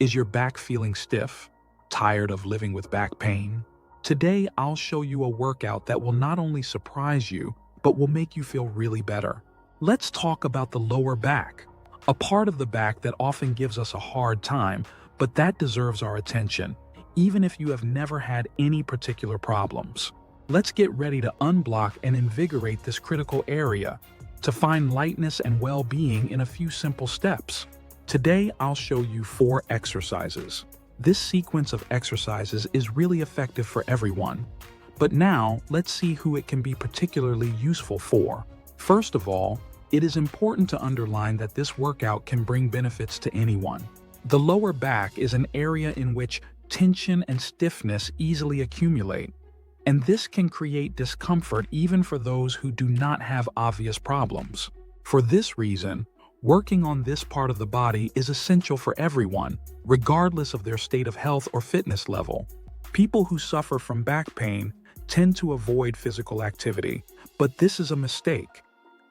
Is your back feeling stiff? Tired of living with back pain? Today, I'll show you a workout that will not only surprise you, but will make you feel really better. Let's talk about the lower back, a part of the back that often gives us a hard time, but that deserves our attention, even if you have never had any particular problems. Let's get ready to unblock and invigorate this critical area to find lightness and well-being in a few simple steps. Today, I'll show you 4 exercises. This sequence of exercises is really effective for everyone. But now, let's see who it can be particularly useful for. First of all, it is important to underline that this workout can bring benefits to anyone. The lower back is an area in which tension and stiffness easily accumulate, and this can create discomfort even for those who do not have obvious problems. For this reason, working on this part of the body is essential for everyone, regardless of their state of health or fitness level. People who suffer from back pain tend to avoid physical activity, but this is a mistake.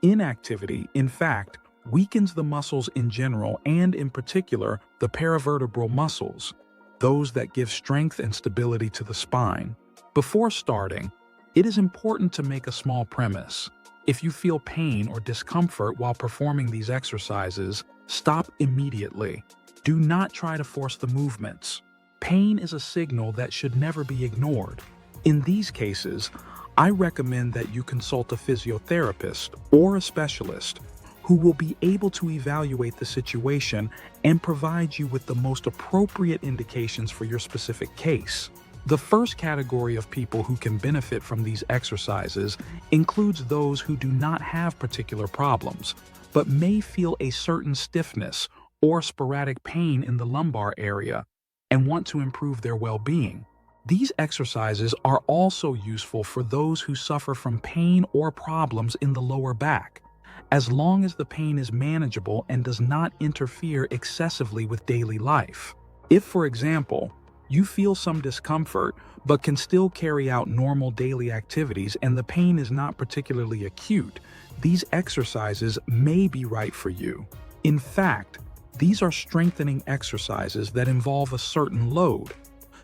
Inactivity, in fact, weakens the muscles in general and, in particular, the paravertebral muscles, those that give strength and stability to the spine. Before starting, it is important to make a small premise. If you feel pain or discomfort while performing these exercises, stop immediately. Do not try to force the movements. Pain is a signal that should never be ignored. In these cases, I recommend that you consult a physiotherapist or a specialist who will be able to evaluate the situation and provide you with the most appropriate indications for your specific case. The first category of people who can benefit from these exercises includes those who do not have particular problems, but may feel a certain stiffness or sporadic pain in the lumbar area and want to improve their well-being. These exercises are also useful for those who suffer from pain or problems in the lower back, as long as the pain is manageable and does not interfere excessively with daily life. If, for example, you feel some discomfort but can still carry out normal daily activities and the pain is not particularly acute, these exercises may be right for you. In fact, these are strengthening exercises that involve a certain load.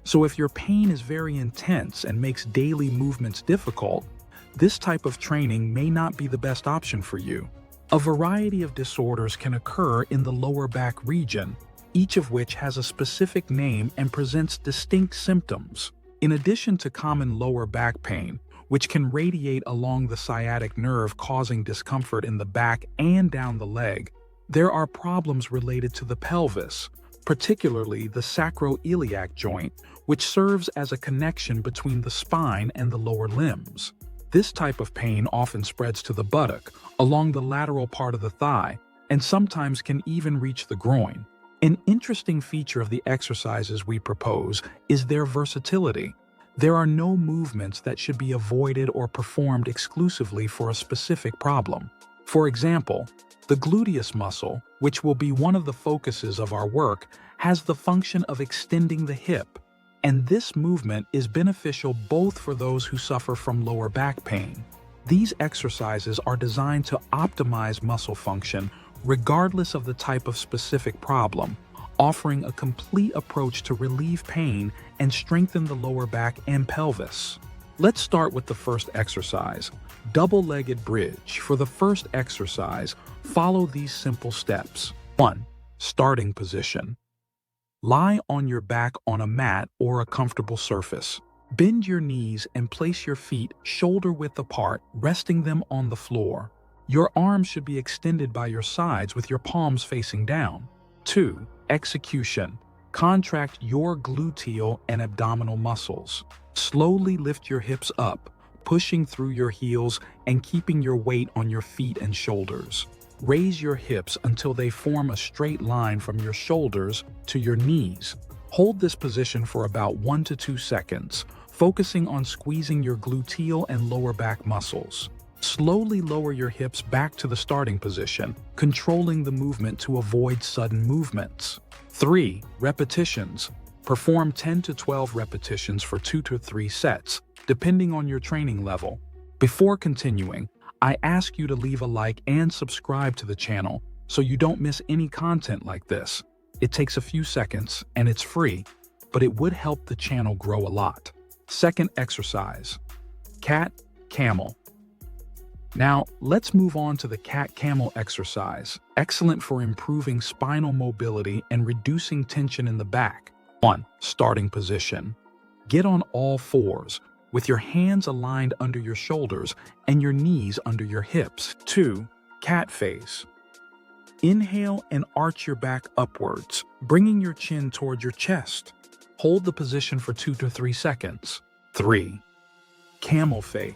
So if your pain is very intense and makes daily movements difficult, this type of training may not be the best option for you. A variety of disorders can occur in the lower back region, each of which has a specific name and presents distinct symptoms. In addition to common lower back pain, which can radiate along the sciatic nerve causing discomfort in the back and down the leg, there are problems related to the pelvis, particularly the sacroiliac joint, which serves as a connection between the spine and the lower limbs. This type of pain often spreads to the buttock, along the lateral part of the thigh, and sometimes can even reach the groin. An interesting feature of the exercises we propose is their versatility. There are no movements that should be avoided or performed exclusively for a specific problem. For example, the gluteus muscle, which will be one of the focuses of our work, has the function of extending the hip, and this movement is beneficial both for those who suffer from lower back pain. These exercises are designed to optimize muscle function regardless of the type of specific problem, offering a complete approach to relieve pain and strengthen the lower back and pelvis. Let's start with the first exercise, double-legged bridge. For the first exercise, follow these simple steps. 1. Starting position. Lie on your back on a mat or a comfortable surface. Bend your knees and place your feet shoulder-width apart, resting them on the floor. Your arms should be extended by your sides with your palms facing down. 2. Execution. Contract your gluteal and abdominal muscles. Slowly lift your hips up, pushing through your heels and keeping your weight on your feet and shoulders. Raise your hips until they form a straight line from your shoulders to your knees. Hold this position for about 1 to 2 seconds, focusing on squeezing your gluteal and lower back muscles. Slowly lower your hips back to the starting position, controlling the movement to avoid sudden movements. 3. Repetitions. Perform 10 to 12 repetitions for 2 to 3 sets, depending on your training level. Before continuing, I ask you to leave a like and subscribe to the channel so you don't miss any content like this. It takes a few seconds and it's free, but it would help the channel grow a lot. Second exercise, cat, camel. Now, let's move on to the cat-camel exercise. Excellent for improving spinal mobility and reducing tension in the back. 1. Starting position. Get on all fours, with your hands aligned under your shoulders and your knees under your hips. 2. Cat face. Inhale and arch your back upwards, bringing your chin toward your chest. Hold the position for 2 to 3 seconds. 3. Camel face.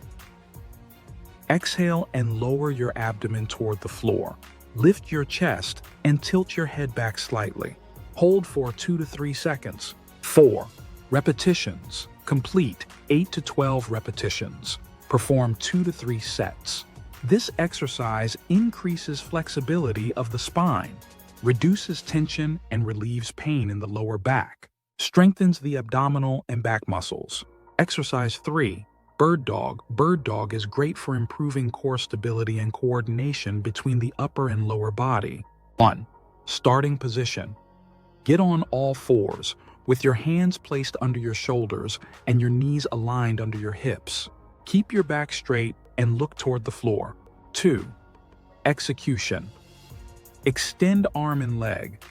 Exhale and lower your abdomen toward the floor. Lift your chest and tilt your head back slightly. Hold for 2 to 3 seconds. 4. Repetitions. Complete 8 to 12 repetitions. Perform 2 to 3 sets. This exercise increases flexibility of the spine, reduces tension and relieves pain in the lower back, strengthens the abdominal and back muscles. Exercise 3. Bird dog. Bird dog is great for improving core stability and coordination between the upper and lower body. 1. Starting position. Get on all fours, with your hands placed under your shoulders and your knees aligned under your hips. Keep your back straight and look toward the floor. 2. Execution. Extend arm and leg.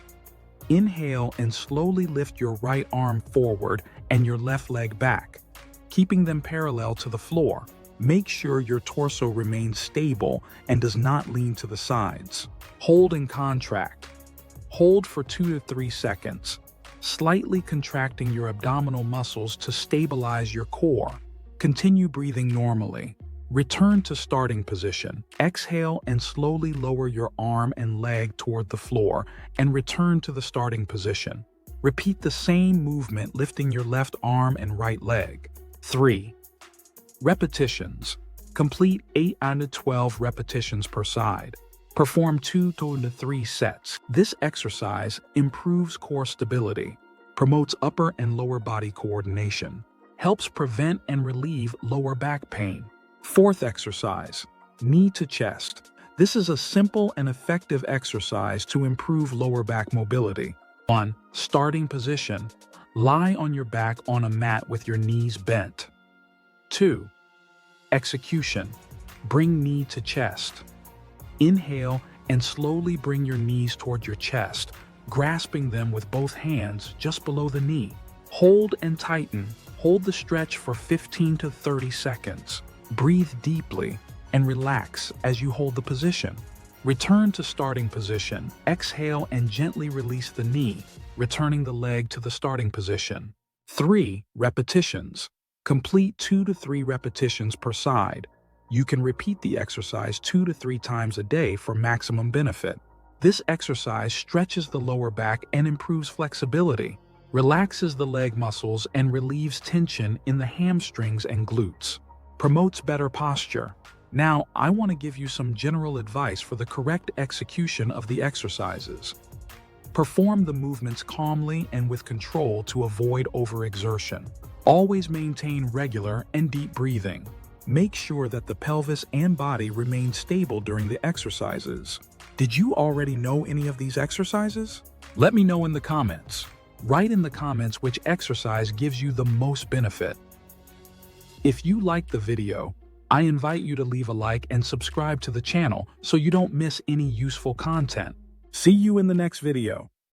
Inhale and slowly lift your right arm forward and your left leg back, keeping them parallel to the floor. Make sure your torso remains stable and does not lean to the sides. Hold and contract. Hold for 2 to 3 seconds, slightly contracting your abdominal muscles to stabilize your core. Continue breathing normally. Return to starting position. Exhale and slowly lower your arm and leg toward the floor and return to the starting position. Repeat the same movement, lifting your left arm and right leg. 3. Repetitions. Complete 8 out of 12 repetitions per side. Perform 2 to 3 sets. This exercise improves core stability, promotes upper and lower body coordination, helps prevent and relieve lower back pain. 4th exercise, knee to chest. This is a simple and effective exercise to improve lower back mobility. 1. Starting position. Lie on your back on a mat with your knees bent. 2. Execution. Bring knee to chest. Inhale and slowly bring your knees toward your chest, grasping them with both hands just below the knee. Hold and tighten. Hold the stretch for 15 to 30 seconds. Breathe deeply and relax as you hold the position. Return to starting position. Exhale and gently release the knee, returning the leg to the starting position. 3. Repetitions. Complete 2 to 3 repetitions per side. You can repeat the exercise 2 to 3 times a day for maximum benefit. This exercise stretches the lower back and improves flexibility, relaxes the leg muscles and relieves tension in the hamstrings and glutes, promotes better posture. Now, I want to give you some general advice for the correct execution of the exercises. Perform the movements calmly and with control to avoid overexertion. Always maintain regular and deep breathing. Make sure that the pelvis and body remain stable during the exercises. Did you already know any of these exercises? Let me know in the comments. Write in the comments which exercise gives you the most benefit. If you liked the video, I invite you to leave a like and subscribe to the channel so you don't miss any useful content. See you in the next video.